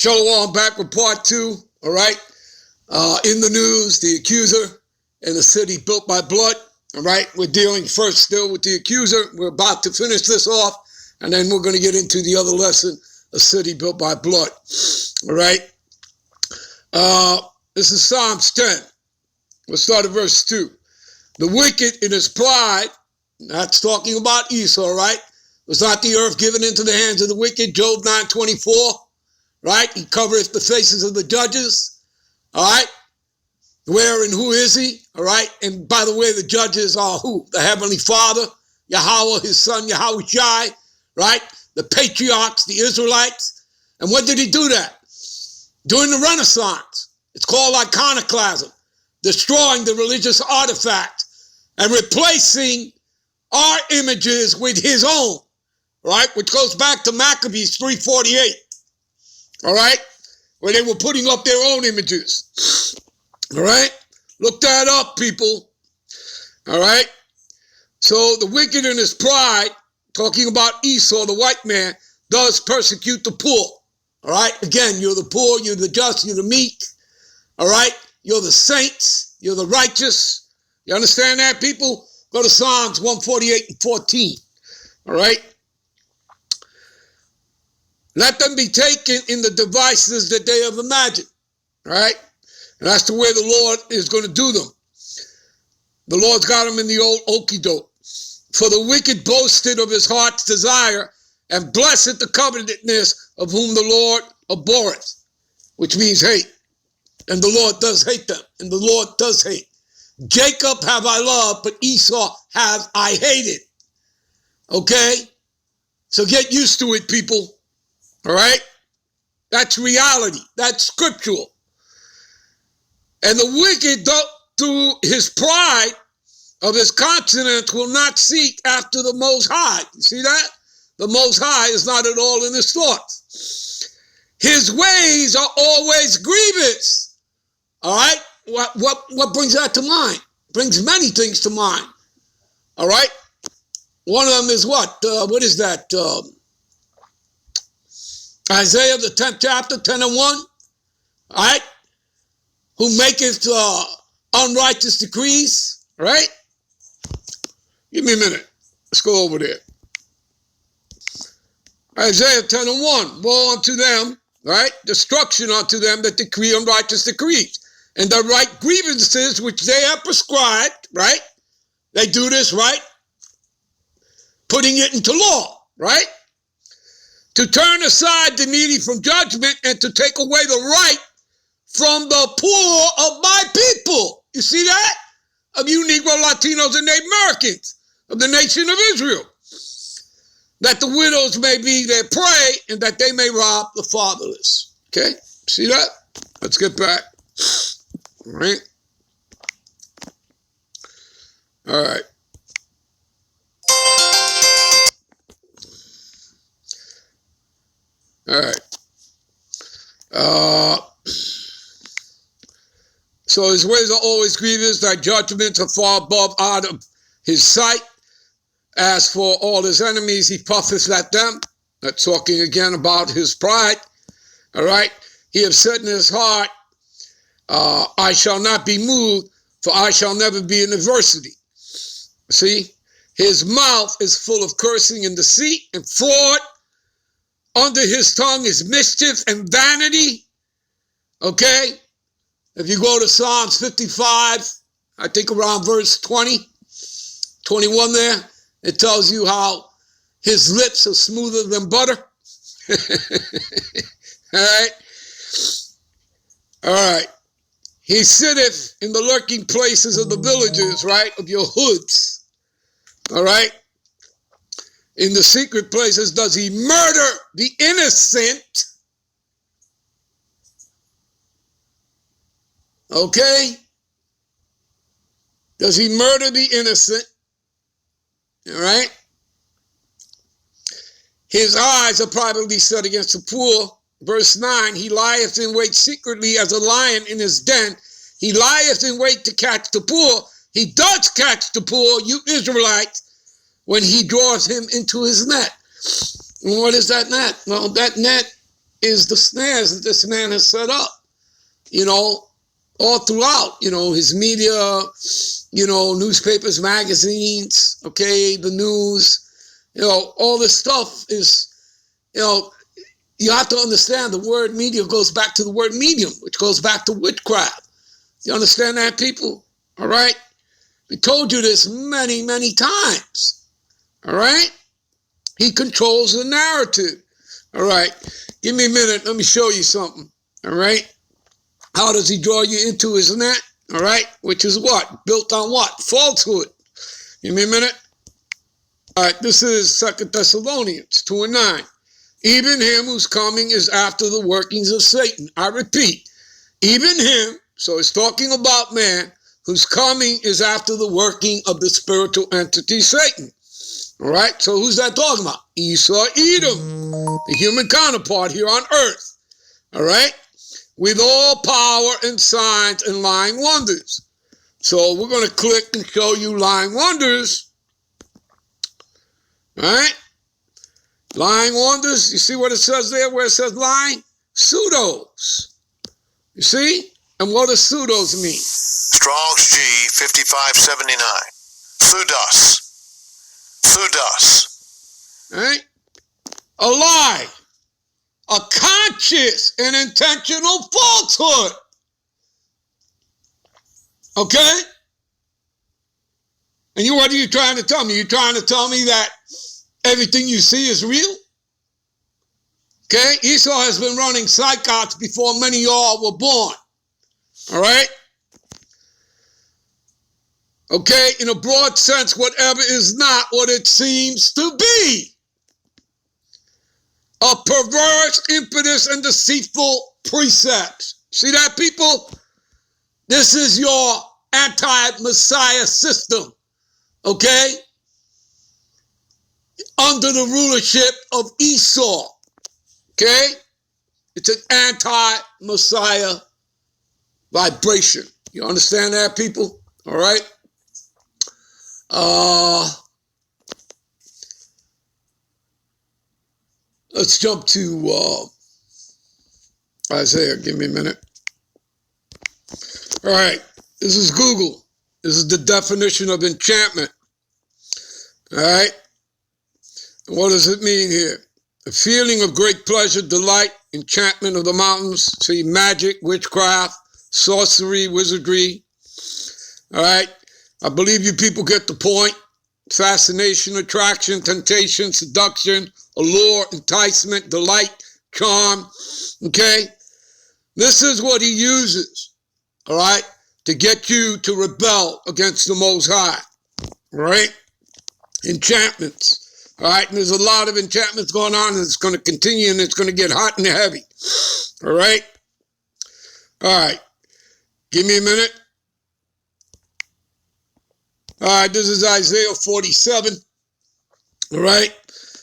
Shalom, back with part 2, all right? In the news, the accuser and the city built by blood, all right? We're dealing first still with the accuser. We're about to finish this off, and then we're going to get into the other lesson, a city built by blood, all right? This is Psalms 10. We'll start at verse 2. The wicked in his pride, that's talking about Esau, right? Was not the earth given into the hands of the wicked? Job 9:24. Right? He covereth the faces of the judges. All right? Where and who is he? All right? And by the way, the judges are who? The Heavenly Father, Yahweh, his son, Yahweh Shai, right? The patriarchs, the Israelites. And when did he do that? During the Renaissance. It's called iconoclasm, destroying the religious artifact and replacing our images with his own, right? Which goes back to Maccabees 3:48. All right, where they were putting up their own images. All right, look that up, people. All right, so the wicked in his pride, talking about Esau, the white man, does persecute the poor. All right, again, you're the poor, you're the just, you're the meek. All right, you're the saints, you're the righteous. You understand that, people? Go to Psalms 148:14. All right. Let them be taken in the devices that they have imagined, right? And that's the way the Lord is going to do them. The Lord's got them in the old okie doke. For the wicked boasted of his heart's desire, and blessed the covetousness of whom the Lord abhorreth, which means hate. And the Lord does hate them, and the Lord does hate. Jacob have I loved, but Esau have I hated. Okay? So get used to it, people. All right? That's reality. That's scriptural. And the wicked, through his pride of his conscience, will not seek after the Most High. You see that? The Most High is not at all in his thoughts. His ways are always grievous. All right? What brings that to mind? Brings many things to mind. All right? One of them is what? What is that? Isaiah, the 10th chapter, 10:1, all right? Who maketh unrighteous decrees, right? Give me a minute. Let's go over there. Isaiah 10:1, woe unto them, right? Destruction unto them that decree unrighteous decrees, and the right grievances which they have prescribed, right? They do this, right? Putting it into law, right? To turn aside the needy from judgment and to take away the right from the poor of my people. You see that? Of you Negro, Latinos, and Native Americans of the nation of Israel. That the widows may be their prey and that they may rob the fatherless. Okay? See that? Let's get back. All right. All right. All right. So his ways are always grievous, thy judgments are far above out of his sight. As for all his enemies, he puffeth at them. That's talking again about his pride. All right. He hath said in his heart, I shall not be moved, for I shall never be in adversity. See, his mouth is full of cursing and deceit and fraud. Under his tongue is mischief and vanity. Okay? If you go to Psalms 55, I think around verse 20, 21 there, it tells you how his lips are smoother than butter. All right? All right. He sitteth in the lurking places of the villages, right, of your hoods. All right? In the secret places does he murder the innocent. Okay? Does he murder the innocent? All right? His eyes are privately set against the poor. Verse 9, he lieth in wait secretly as a lion in his den. He lieth in wait to catch the poor. He does catch the poor, you Israelites, when he draws him into his net. And what is that net? Well, that net is the snares that this man has set up, all throughout, his media, newspapers, magazines, okay, the news, all this stuff is, you have to understand the word media goes back to the word medium, which goes back to witchcraft. You understand that, people? All right? We told you this many, many times. All right? He controls the narrative. All right? Give me a minute. Let me show you something. All right? How does he draw you into his net? All right? Which is what? Built on what? Falsehood. Give me a minute. All right, this is 2 Thessalonians 2:9. Even him whose coming is after the workings of Satan. I repeat, even him, so it's talking about man, whose coming is after the working of the spiritual entity Satan. All right, so who's that talking about? Esau, Edom, the human counterpart here on earth. All right, with all power and signs and lying wonders. So we're going to click and show you lying wonders. All right, lying wonders. You see what it says there where it says lying? Pseudos. You see? And what does pseudos mean? Strong's G 5579. Pseudos. Pseudos. All right? A lie. A conscious and intentional falsehood. Okay? And what are you trying to tell me? You're trying to tell me that everything you see is real? Okay? Esau has been running psychops before many of y'all were born. All right? Okay? In a broad sense, whatever is not what it seems to be. A perverse impetus and deceitful precepts. See that, people? This is your anti-Messiah system. Okay? Under the rulership of Esau. Okay? It's an anti-Messiah vibration. You understand that, people? All right? Let's jump to Isaiah. Give me a minute. All right. This is Google. This is the definition of enchantment. All right? And what does it mean here? A feeling of great pleasure, delight, enchantment of the mountains. See, magic, witchcraft, sorcery, wizardry. All right? I believe you people get the point. Fascination, attraction, temptation, seduction, allure, enticement, delight, charm. Okay? This is what he uses, all right, to get you to rebel against the Most High. All right? Enchantments. All right? And there's a lot of enchantments going on, and it's going to continue, and it's going to get hot and heavy. All right? All right. Give me a minute. All right, this is Isaiah 47. All right,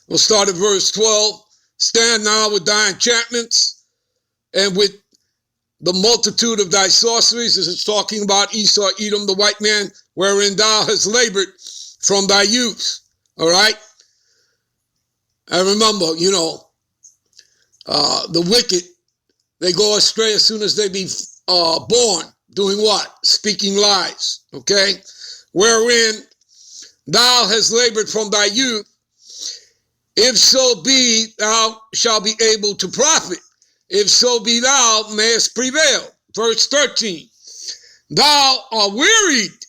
we'll start at verse 12. Stand now with thy enchantments and with the multitude of thy sorceries. This is talking about Esau, Edom, the white man, wherein thou hast labored from thy youth. All right? And remember, the wicked, they go astray as soon as they be born. Doing what? Speaking lies. Okay? Wherein thou hast labored from thy youth, if so be thou shalt be able to profit, if so be thou mayest prevail. Verse 13, thou art wearied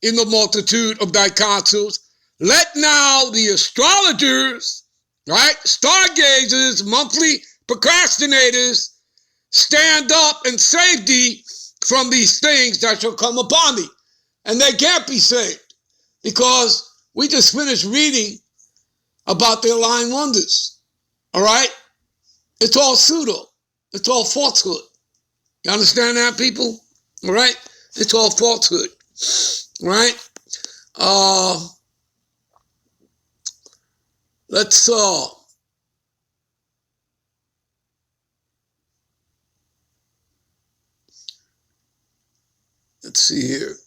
in the multitude of thy counsels. Let now the astrologers, right, stargazers, monthly procrastinators, stand up and save thee from these things that shall come upon thee. And they can't be saved because we just finished reading about their lying wonders. All right? It's all pseudo. It's all falsehood. You understand that, people? All right? It's all falsehood. All right? Let's see here.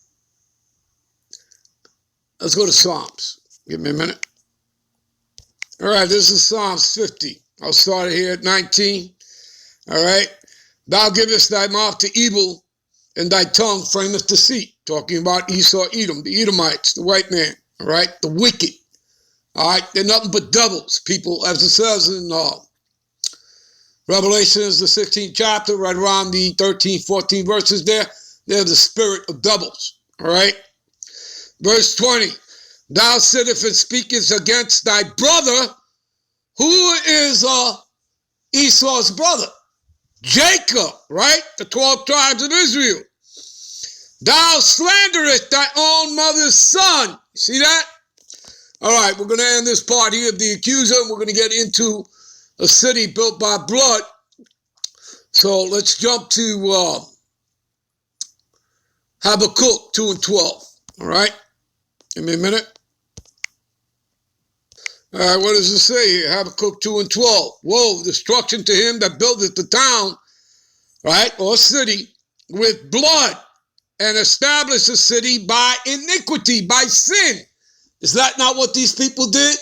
Let's go to Psalms. Give me a minute. All right, this is Psalms 50. I'll start here at 19. All right. Thou givest thy mouth to evil, and thy tongue frameth deceit. Talking about Esau, Edom, the Edomites, the white man. All right. The wicked. All right. They're nothing but devils, people, as it says in Revelation is the 16th chapter, right around the 13, 14 verses there. They're the spirit of devils. All right. Verse 20. Thou sittest and speakest against thy brother. Who is Esau's brother? Jacob, right? The 12 tribes of Israel. Thou slanderest thy own mother's son. See that? All right, we're going to end this part here of the accuser, and we're going to get into a city built by blood. So let's jump to Habakkuk 2 and 12. All right? Give me a minute. All right, what does it say here? Habakkuk 2 and 12. Woe, destruction to him that buildeth the town, right, or city, with blood, and establish a city by iniquity, by sin. Is that not what these people did?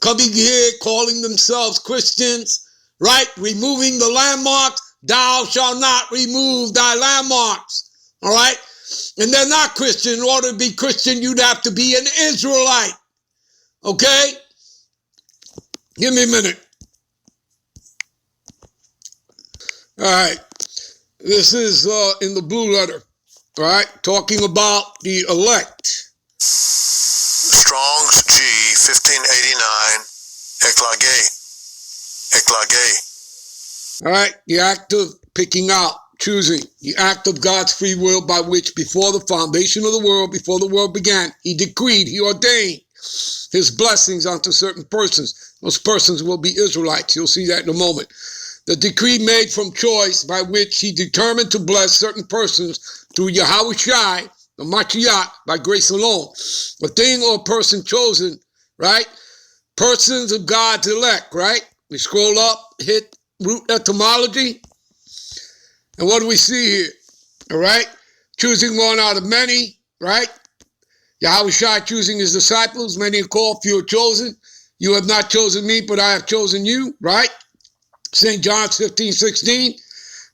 Coming here, calling themselves Christians, right? Removing the landmarks. Thou shalt not remove thy landmarks, all right? And they're not Christian. In order to be Christian, you'd have to be an Israelite, okay? Give me a minute. All right. This is in the blue letter, all right? Talking about the elect. Strong's G 1589, eklage. All right, the act of picking out, choosing, the act of God's free will by which before the foundation of the world, before the world began, he decreed, he ordained his blessings unto certain persons. Those persons will be Israelites. You'll see that in a moment. The decree made from choice by which he determined to bless certain persons through Yahweh Shai, the Mashiach, by grace alone. A thing or person chosen, right? Persons of God's elect, right? We scroll up, hit root etymology. And what do we see here? All right? Choosing one out of many, right? Yahweh Shai choosing his disciples. Many are called, few are chosen. You have not chosen me, but I have chosen you, right? St. John 15:16.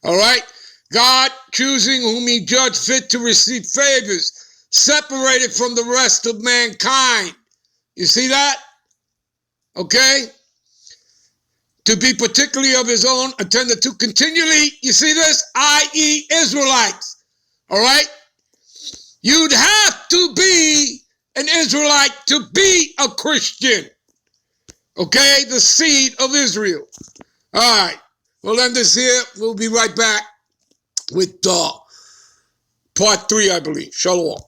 All right? God choosing whom he judged fit to receive favors, separated from the rest of mankind. You see that? Okay? To be particularly of his own, attended to continually, you see this? I.e. Israelites. All right? You'd have to be an Israelite to be a Christian. Okay? The seed of Israel. All right. We'll end this here. We'll be right back with part 3, I believe. Shalom.